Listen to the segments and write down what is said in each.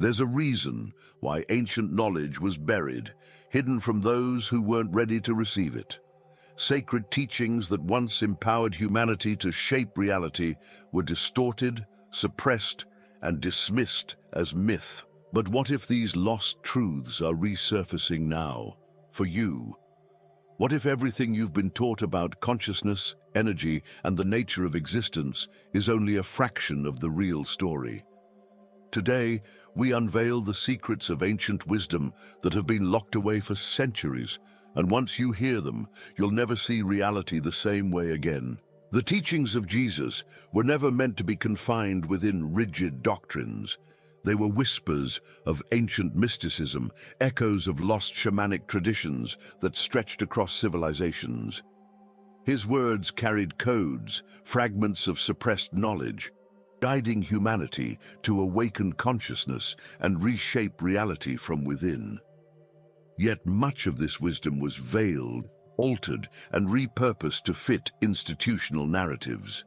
There's a reason why ancient knowledge was buried, hidden from those who weren't ready to receive it. Sacred teachings that once empowered humanity to shape reality were distorted, suppressed, and dismissed as myth. But what if these lost truths are resurfacing now, for you? What if everything you've been taught about consciousness, energy, and the nature of existence is only a fraction of the real story? Today, we unveil the secrets of ancient wisdom that have been locked away for centuries, and once you hear them, you'll never see reality the same way again. The teachings of Jesus were never meant to be confined within rigid doctrines. They were whispers of ancient mysticism, echoes of lost shamanic traditions that stretched across civilizations. His words carried codes, fragments of suppressed knowledge, guiding humanity to awaken consciousness and reshape reality from within. Yet much of this wisdom was veiled, altered, and repurposed to fit institutional narratives.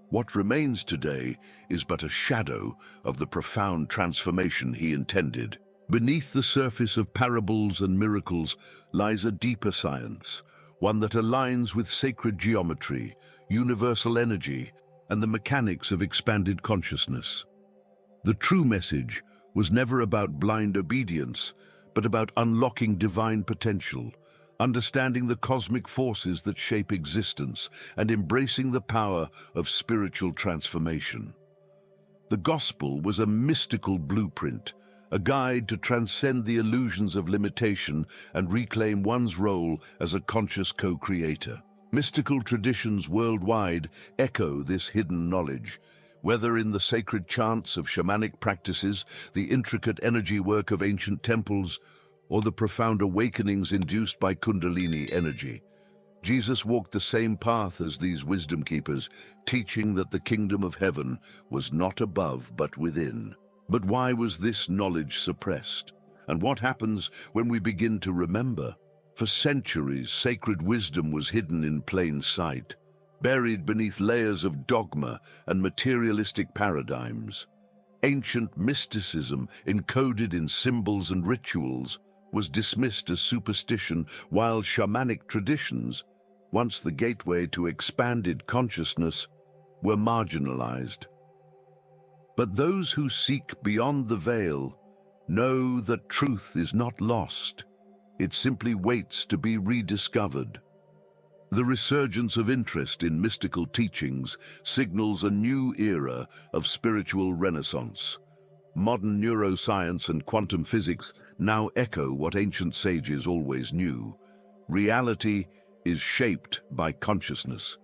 What remains today is but a shadow of the profound transformation he intended. Beneath the surface of parables and miracles lies a deeper science, one that aligns with sacred geometry, universal energy, and the mechanics of expanded consciousness. The true message was never about blind obedience, but about unlocking divine potential, understanding the cosmic forces that shape existence, and embracing the power of spiritual transformation. The gospel was a mystical blueprint, a guide to transcend the illusions of limitation and reclaim one's role as a conscious co-creator. Mystical traditions worldwide echo this hidden knowledge, whether in the sacred chants of shamanic practices, the intricate energy work of ancient temples, or the profound awakenings induced by Kundalini energy. Jesus walked the same path as these wisdom keepers, teaching that the kingdom of heaven was not above but within. But why was this knowledge suppressed? And what happens when we begin to remember? For centuries, sacred wisdom was hidden in plain sight, buried beneath layers of dogma and materialistic paradigms. Ancient mysticism, encoded in symbols and rituals, was dismissed as superstition, while shamanic traditions, once the gateway to expanded consciousness, were marginalized. But those who seek beyond the veil know that truth is not lost. It simply waits to be rediscovered. The resurgence of interest in mystical teachings signals a new era of spiritual renaissance. Modern neuroscience and quantum physics now echo what ancient sages always knew. Reality is shaped by consciousness.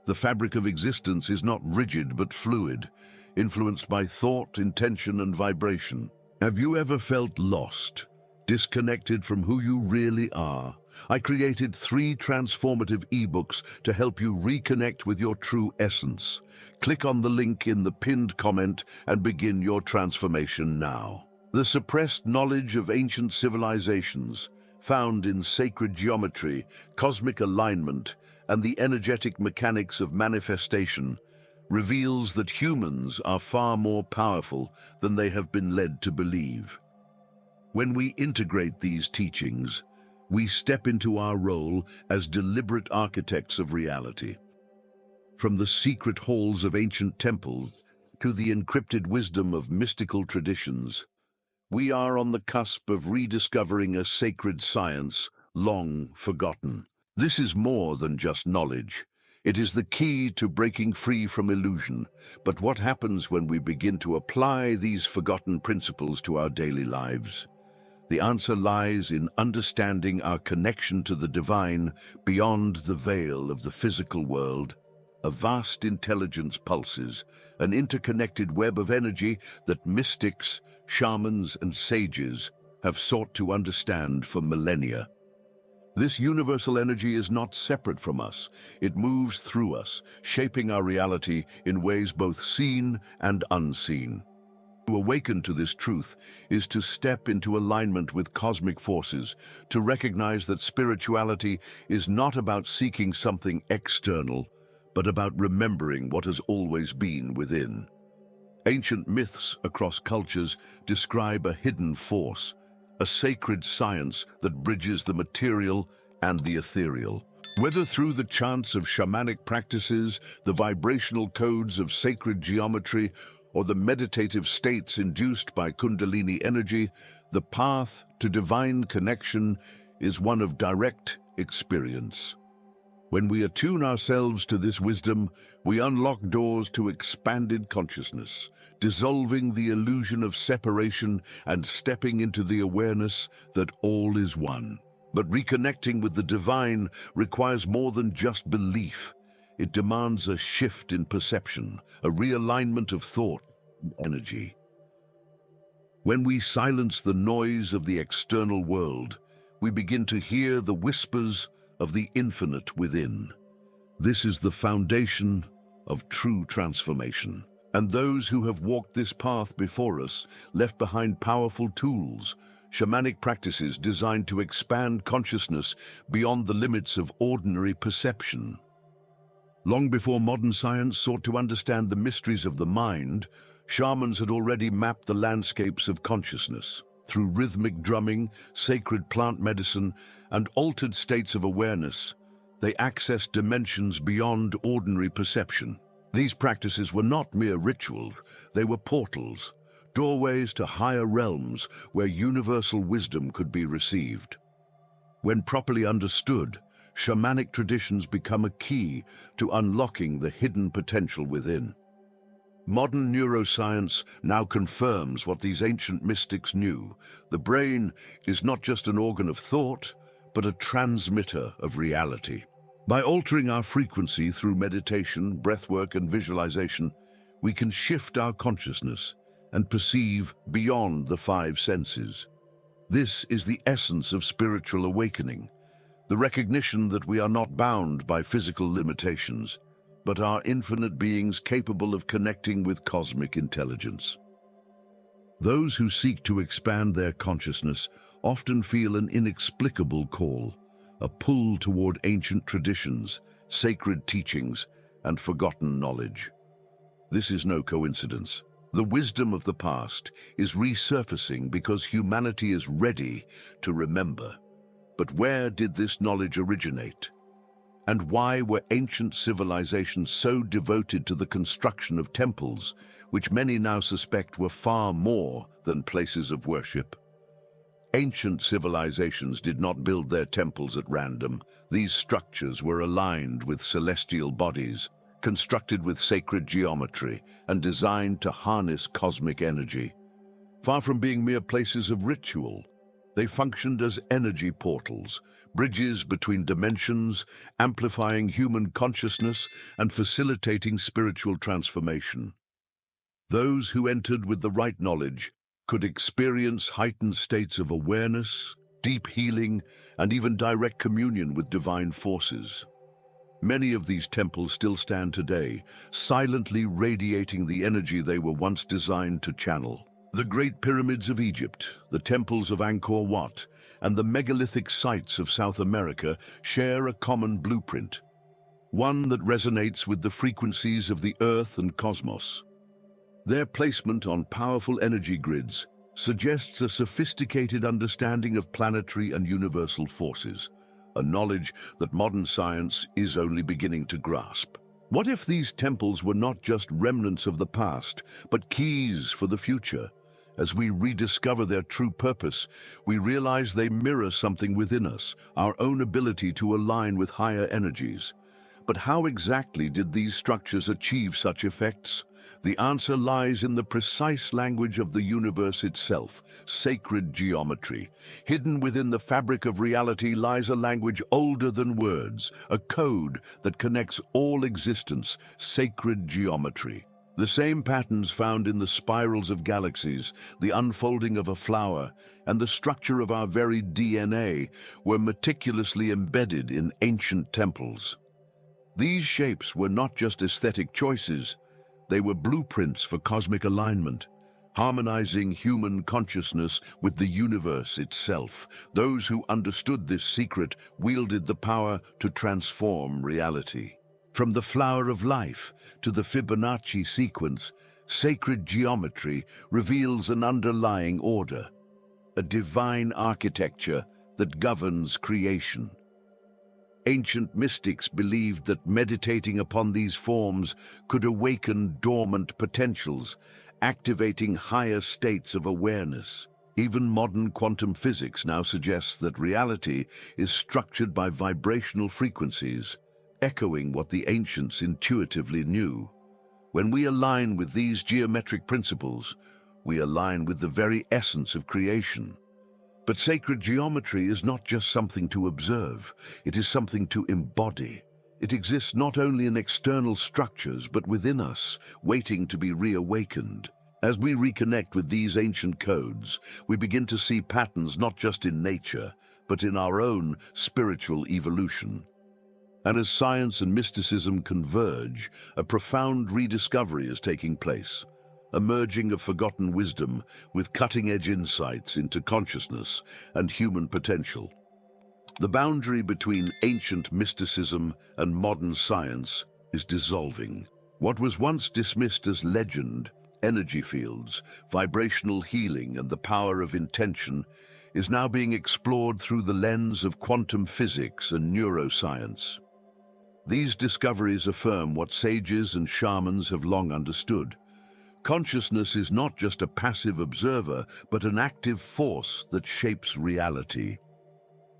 The fabric of existence is not rigid but fluid, influenced by thought, intention, and vibration. Have you ever felt lost, disconnected from who you really are? I created 3 transformative ebooks to help you reconnect with your true essence. Click on the link in the pinned comment and begin your transformation now. The suppressed knowledge of ancient civilizations, found in sacred geometry, cosmic alignment, and the energetic mechanics of manifestation, reveals that humans are far more powerful than they have been led to believe. When we integrate these teachings, we step into our role as deliberate architects of reality. From the secret halls of ancient temples to the encrypted wisdom of mystical traditions, we are on the cusp of rediscovering a sacred science long forgotten. This is more than just knowledge. It is the key to breaking free from illusion. But what happens when we begin to apply these forgotten principles to our daily lives? The answer lies in understanding our connection to the divine beyond the veil of the physical world. A vast intelligence pulses, an interconnected web of energy that mystics, shamans, and sages have sought to understand for millennia. This universal energy is not separate from us. It moves through us, shaping our reality in ways both seen and unseen. To awaken to this truth is to step into alignment with cosmic forces, to recognize that spirituality is not about seeking something external, but about remembering what has always been within. Ancient myths across cultures describe a hidden force, a sacred science that bridges the material and the ethereal. Whether through the chants of shamanic practices, the vibrational codes of sacred geometry, or the meditative states induced by Kundalini energy, the path to divine connection is one of direct experience. When we attune ourselves to this wisdom, we unlock doors to expanded consciousness, dissolving the illusion of separation and stepping into the awareness that all is one. But reconnecting with the divine requires more than just belief. It demands a shift in perception, a realignment of thought and energy. When we silence the noise of the external world, we begin to hear the whispers of the infinite within. This is the foundation of true transformation. And those who have walked this path before us left behind powerful tools, shamanic practices designed to expand consciousness beyond the limits of ordinary perception. Long before modern science sought to understand the mysteries of the mind, shamans had already mapped the landscapes of consciousness. Through rhythmic drumming, sacred plant medicine, and altered states of awareness, they accessed dimensions beyond ordinary perception. These practices were not mere rituals, they were portals, doorways to higher realms where universal wisdom could be received. When properly understood, shamanic traditions become a key to unlocking the hidden potential within. Modern neuroscience now confirms what these ancient mystics knew. The brain is not just an organ of thought, but a transmitter of reality. By altering our frequency through meditation, breathwork, and visualization, we can shift our consciousness and perceive beyond the five senses. This is the essence of spiritual awakening, the recognition that we are not bound by physical limitations, but are infinite beings capable of connecting with cosmic intelligence. Those who seek to expand their consciousness often feel an inexplicable call, a pull toward ancient traditions, sacred teachings, and forgotten knowledge. This is no coincidence. The wisdom of the past is resurfacing because humanity is ready to remember. But where did this knowledge originate? And why were ancient civilizations so devoted to the construction of temples, which many now suspect were far more than places of worship? Ancient civilizations did not build their temples at random. These structures were aligned with celestial bodies, constructed with sacred geometry, and designed to harness cosmic energy. Far from being mere places of ritual, they functioned as energy portals, bridges between dimensions, amplifying human consciousness and facilitating spiritual transformation. Those who entered with the right knowledge could experience heightened states of awareness, deep healing, and even direct communion with divine forces. Many of these temples still stand today, silently radiating the energy they were once designed to channel. The Great Pyramids of Egypt, the temples of Angkor Wat, and the megalithic sites of South America share a common blueprint, one that resonates with the frequencies of the Earth and cosmos. Their placement on powerful energy grids suggests a sophisticated understanding of planetary and universal forces, a knowledge that modern science is only beginning to grasp. What if these temples were not just remnants of the past, but keys for the future? As we rediscover their true purpose, we realize they mirror something within us, our own ability to align with higher energies. But how exactly did these structures achieve such effects? The answer lies in the precise language of the universe itself, sacred geometry. Hidden within the fabric of reality lies a language older than words, a code that connects all existence, sacred geometry. The same patterns found in the spirals of galaxies, the unfolding of a flower, and the structure of our very DNA were meticulously embedded in ancient temples. These shapes were not just aesthetic choices, they were blueprints for cosmic alignment, harmonizing human consciousness with the universe itself. Those who understood this secret wielded the power to transform reality. From the flower of life to the Fibonacci sequence, Sacred geometry reveals an underlying order, a divine architecture that governs creation. Ancient mystics believed that meditating upon these forms could awaken dormant potentials, activating higher states of awareness. Even modern quantum physics now suggests that reality is structured by vibrational frequencies, echoing what the ancients intuitively knew. When we align with these geometric principles, we align with the very essence of creation. But sacred geometry is not just something to observe, it is something to embody. It exists not only in external structures, but within us, waiting to be reawakened. As we reconnect with these ancient codes, we begin to see patterns not just in nature, but in our own spiritual evolution. And as science and mysticism converge, a profound rediscovery is taking place, a merging of forgotten wisdom with cutting-edge insights into consciousness and human potential. The boundary between ancient mysticism and modern science is dissolving. What was once dismissed as legend, energy fields, vibrational healing, and the power of intention, is now being explored through the lens of quantum physics and neuroscience. These discoveries affirm what sages and shamans have long understood. Consciousness is not just a passive observer, but an active force that shapes reality.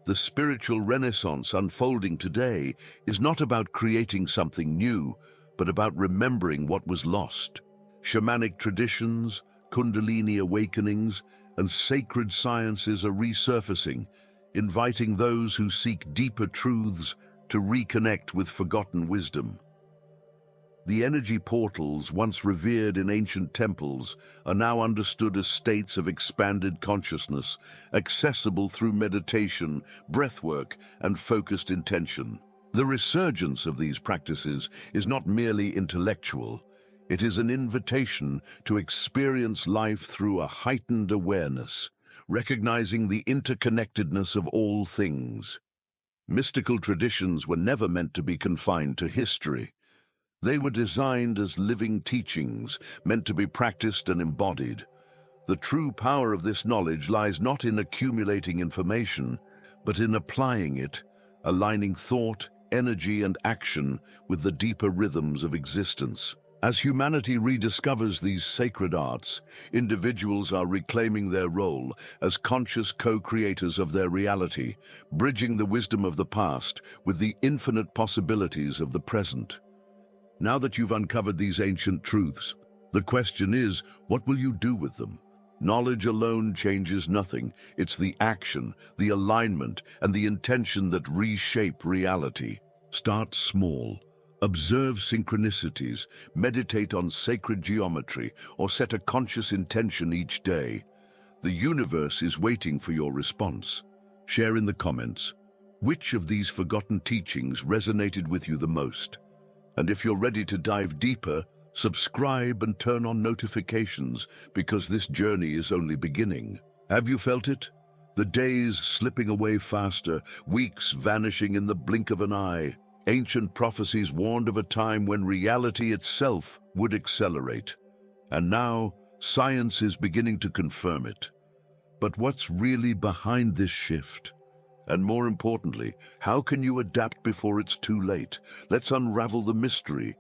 The spiritual renaissance unfolding today is not about creating something new, but about remembering what was lost. Shamanic traditions, Kundalini awakenings, and sacred sciences are resurfacing, inviting those who seek deeper truths to reconnect with forgotten wisdom. The energy portals once revered in ancient temples are now understood as states of expanded consciousness, accessible through meditation, breathwork, and focused intention. The resurgence of these practices is not merely intellectual. It is an invitation to experience life through a heightened awareness, recognizing the interconnectedness of all things. Mystical traditions were never meant to be confined to history. They were designed as living teachings, meant to be practiced and embodied. The true power of this knowledge lies not in accumulating information, but in applying it, aligning thought, energy, and action with the deeper rhythms of existence. As humanity rediscovers these sacred arts, individuals are reclaiming their role as conscious co-creators of their reality, bridging the wisdom of the past with the infinite possibilities of the present. Now that you've uncovered these ancient truths, the question is, what will you do with them? Knowledge alone changes nothing. It's the action, the alignment, and the intention that reshape reality. Start small. Observe synchronicities, meditate on sacred geometry, or set a conscious intention each day. The universe is waiting for your response. Share in the comments, which of these forgotten teachings resonated with you the most? And if you're ready to dive deeper, subscribe and turn on notifications, because this journey is only beginning. Have you felt it? The days slipping away faster, weeks vanishing in the blink of an eye. Ancient prophecies warned of a time when reality itself would accelerate. And now, science is beginning to confirm it. But what's really behind this shift? And more importantly, how can you adapt before it's too late? Let's unravel the mystery